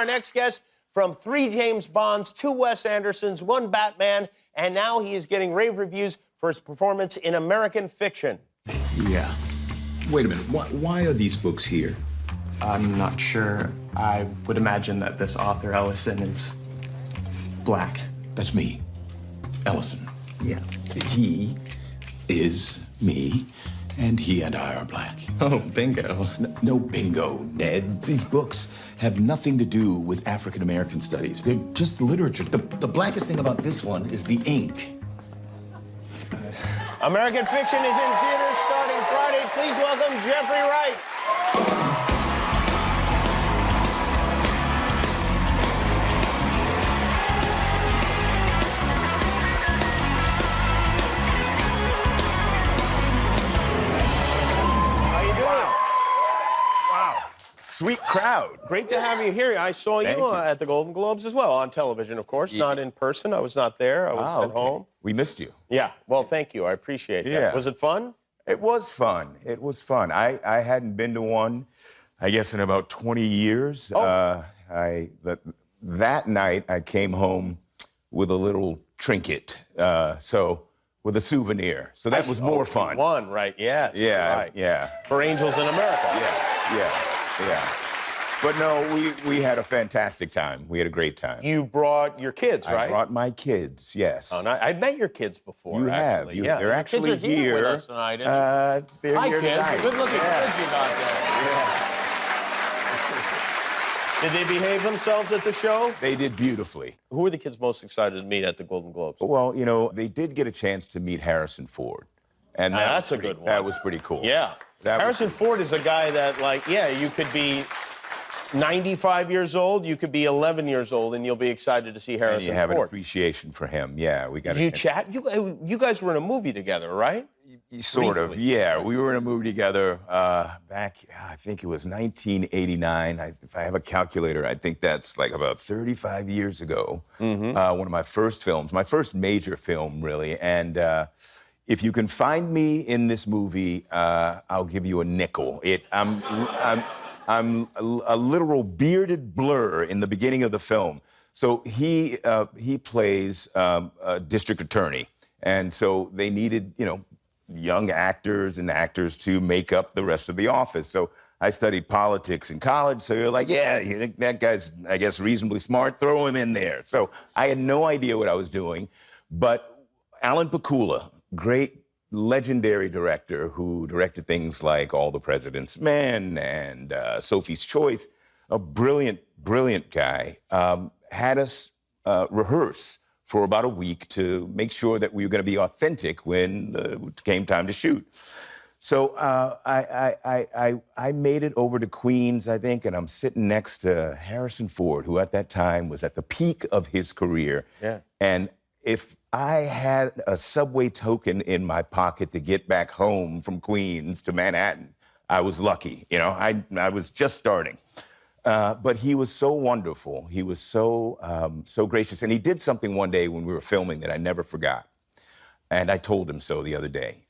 next guest, from 3 James Bonds, 2 Wes Andersons, 1 Batman, and now he is getting rave reviews for his performance in American Fiction. Yeah. Wait a minute. Why are these books here? I'm not sure. I would imagine that this author, Ellison, is black. That's me. Ellison. Yeah. He is me, and he and I are black. Oh, bingo. No bingo, Ned. These books have nothing to do with African American studies. They're just literature. The blackest thing about this one is the ink. American Fiction is in theaters starting Friday. Please welcome Jeffrey Wright. Sweet crowd. Great to have you here. I saw you at the Golden Globes as well, on television, of course, not in person. I was not there. I was at home. We missed you. Yeah, well, thank you. I appreciate that. Yeah. Was it fun? It was fun. It was fun. I hadn't been to one, I guess, in about 20 years. Oh. That night, I came home with a little trinket, with a souvenir. So that was more fun. One, right? Yes. Yeah, right. yeah. For Angels in America. Yes, yeah. Yeah. But no, we had a fantastic time. We had a great time. You brought your kids, right? I brought my kids, yes. Oh, I've met your kids before, You have. actually. Yeah. They're actually kids are here with us tonight. They're Hi, here kids. tonight. Good-looking Yeah. kids you got there. Did they behave themselves at the show? They did beautifully. Who were the kids most excited to meet at the Golden Globes? Well, you know, they did get a chance to meet Harrison Ford. And that's a good one. That was pretty cool. Yeah. Harrison Ford is a guy that, like, you could be 95 years old, you could be 11 years old, and you'll be excited to see Harrison And you have an Ford. appreciation for him. Yeah, we got. Did you chat? You guys were in a movie together, right? Sort of. Briefly. Yeah, we were in a movie together back. I think it was 1989. If I have a calculator, I think that's like about 35 years ago. Mm-hmm. One of my first films, my first major film, really. And if you can find me in this movie, I'll give you a nickel. I'm a literal bearded blur in the beginning of the film. So he plays a district attorney, and so they needed, young actors and actors to make up the rest of the office. So I studied politics in college. So you're like, yeah, you think that guy's, I guess, reasonably smart? Throw him in there. So I had no idea what I was doing, but Alan Pakula, great legendary director who directed things like All the President's Men and Sophie's Choice, a brilliant, brilliant guy, had us rehearse for about a week to make sure that we were going to be authentic when it came time to shoot. So I made it over to Queens, I think, and I'm sitting next to Harrison Ford, who at that time was at the peak of his career. Yeah. And if I had a subway token in my pocket to get back home from Queens to Manhattan, I was lucky. I was just starting. But he was so wonderful. He was so gracious. And he did something one day when we were filming that I never forgot. And I told him so the other day.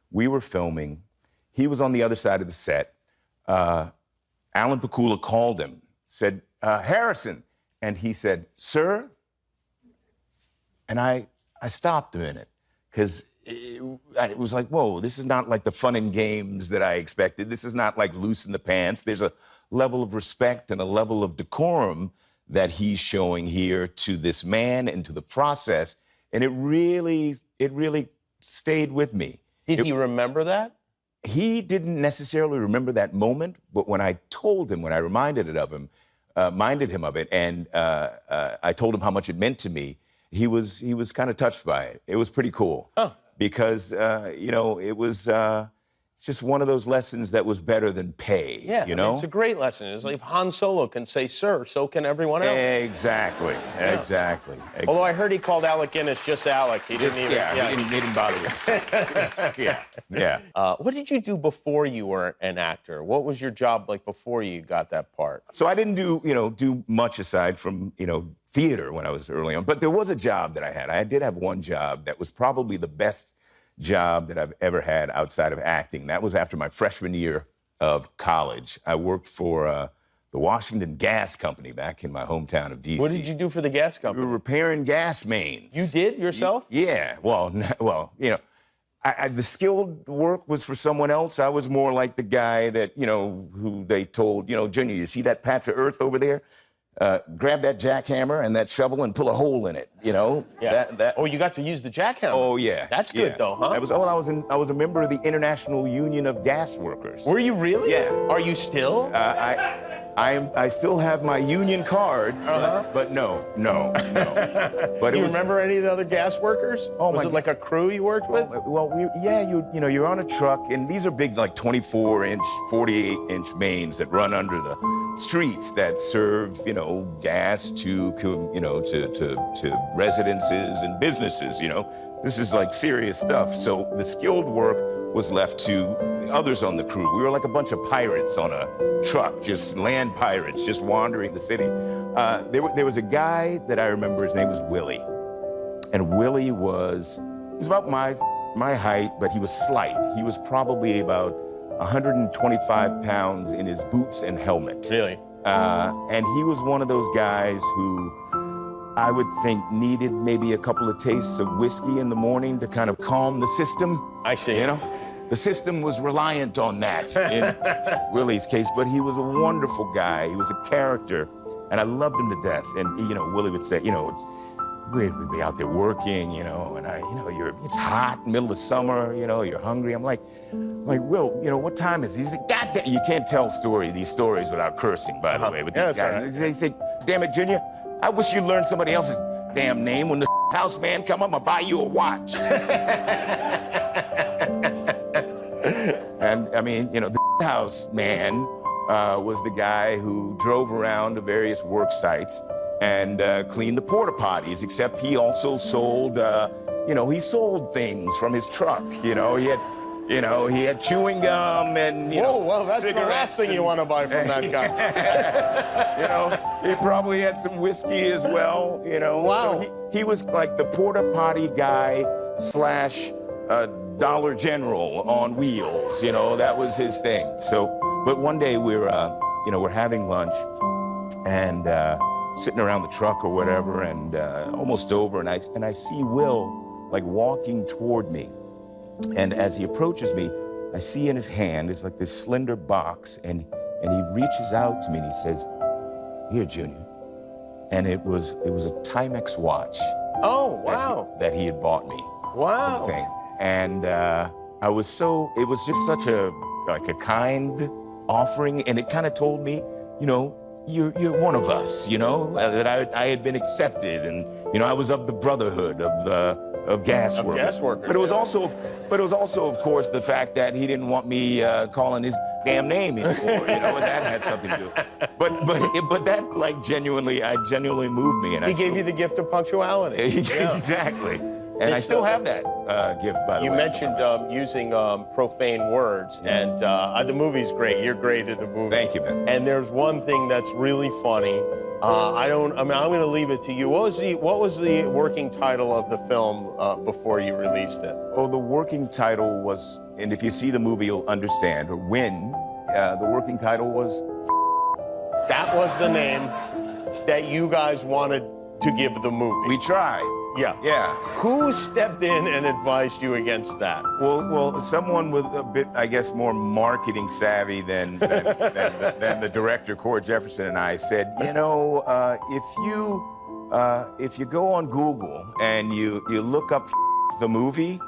We were filming. He was on the other side of the set. Alan Pakula called him, said, Harrison. And he said, sir? And I stopped a minute because it was like, whoa, this is not like the fun and games that I expected. This is not like loose in the pants. There's a level of respect and a level of decorum that he's showing here to this man and to the process. And it really stayed with me. Did he remember that? He didn't necessarily remember that moment, but when I told him, when I reminded him of it, and I told him how much it meant to me, he was kind of touched by it. It was pretty cool. Oh. Because, it was just one of those lessons that was better than pay, Yeah, it's a great lesson. It's like if Han Solo can say sir, so can everyone else. Exactly. Although I heard he called Alec Guinness just Alec. He didn't even... He didn't bother with Yeah. What did you do before you were an actor? What was your job like before you got that part? So I didn't do much aside from, theater when I was early on. But there was a job that I had. I did have one job that was probably the best job that I've ever had outside of acting. That was after my freshman year of college. I worked for the Washington Gas Company back in my hometown of D.C. What did you do for the gas We were company? repairing gas mains. You did yourself? Yeah. Well, you know, the skilled work was for someone else. I was more like the guy that, you know, who they told, you know, Junior, you see that patch of earth over there? Grab that jackhammer and that shovel and pull a hole in it, you know? Yeah. Oh, you got to use the jackhammer. Oh, yeah. That's good, yeah. though, huh? I was a member of the International Union of Gas Workers. Were you really? Yeah. Are you still? I still have my union card, but no. But Do you remember any of the other gas workers? Oh, was my- it like a crew you worked with? Well, you know, you're on a truck, and these are big, like 24-inch, 48-inch mains that run under the streets that serve, you know, gas to residences and businesses. You know, this is like serious stuff. So the skilled work was left to others on the crew. We were like a bunch of pirates on a truck, just land pirates, just wandering the city. There was a guy that I remember. His name was Willie, and Willie was about my height, but he was slight. He was probably about 125 pounds in his boots and helmet. Really? And he was one of those guys who I would think needed maybe a couple of tastes of whiskey in the morning to kind of calm the system. I see. You know? The system was reliant on that in Willie's case, but he was a wonderful guy. He was a character, and I loved him to death. And, you know, Willie would say, you know, we'd be out there working, you know, and it's hot, middle of summer, you know, you're hungry. I'm like, Will, you know, what time is it? He said, God damn, you can't tell these stories without cursing, by the way, with these guys. They say, damn it, Junior, I wish you'd learn somebody else's damn name. When the house man come up, I'll buy you a watch. And I mean, you know, the house man was the guy who drove around to various work sites and cleaned the porta potties, except he also sold, you know, he sold things from his truck. You know, he had chewing gum and, you know, well, that's the last thing you want to buy from that guy. You know, he probably had some whiskey as well, you know. Wow. So he was like the porta potty guy / Dollar General on wheels, you know, that was his thing. So, but one day we're having lunch and sitting around the truck or whatever, and almost over, and I see Will like walking toward me, and as he approaches me, I see in his hand is like this slender box, and he reaches out to me and he says, "Here, Junior," and it was a Timex watch. Oh, wow. That he had bought me. Wow. Thing. And it was just such a kind offering, and it kind of told me, you know, you're one of us, you know, that I had been accepted, and you know, I was of the brotherhood of gas workers. Gas workers. But it was also, of course, the fact that he didn't want me calling his damn name anymore, you know, and that had something to do. But that like genuinely moved me, and He gave you the gift of punctuality. Exactly. And I still have that gift, by the way. You mentioned using profane words, and the movie's great. You're great at the movie. Thank you, man. And there's one thing that's really funny. I'm going to leave it to you. What was the working title of the film before you released it? Oh, the working title was, and if you see the movie, you'll understand, or when, the working title was... That was the name that you guys wanted to give the movie. We tried. Yeah. Who stepped in and advised you against that? Well, someone with a bit, I guess, more marketing savvy than the director, Cord Jefferson, and I said, you know, if you go on Google and you look up the movie,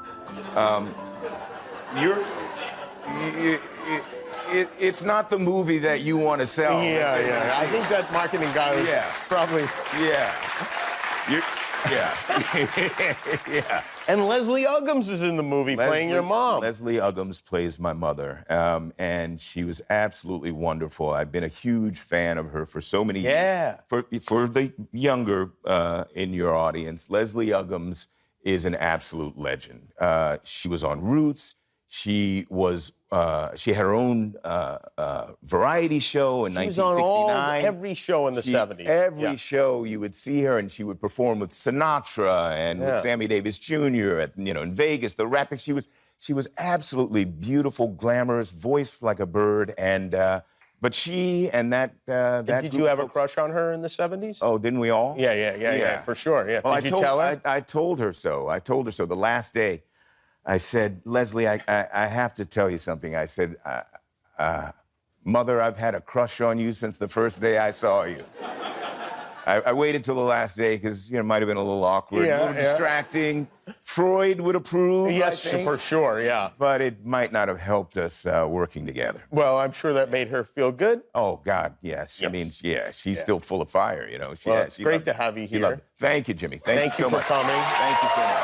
it's not the movie that you want to sell. Yeah. I think that marketing guy was probably... Yeah. And Leslie Uggams is in the movie playing your mom. Leslie Uggams plays my mother, and she was absolutely wonderful. I've been a huge fan of her for so many years. For the younger in your audience, Leslie Uggams is an absolute legend. She was on Roots. She had her own variety show in 1969. She was on every show in the 70s. Every show you would see her, and she would perform with Sinatra and with Sammy Davis Jr. in Vegas, the Rapids. She was absolutely beautiful, glamorous, voice like a bird, and But she and that Did you have a crush on her in the 70s? Oh, didn't we all? Yeah, for sure. Yeah. Well, Did you tell her? I told her so. I told her so. The last day, I said, Leslie, I have to tell you something. I said, Mother, I've had a crush on you since the first day I saw you. I waited till the last day because it might have been a little awkward, a little distracting. Freud would approve. Yes, I think, for sure. Yeah. but it might not have helped us working together. Well, I'm sure that made her feel good. Oh God, yes. I mean, she's still full of fire. It's great to have you here. Thank you, Jimmy. Thank you so for much. coming. Thank you so much.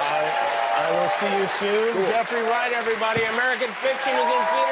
I will see you soon. Jeffrey Wright, everybody. American Fiction is in theaters.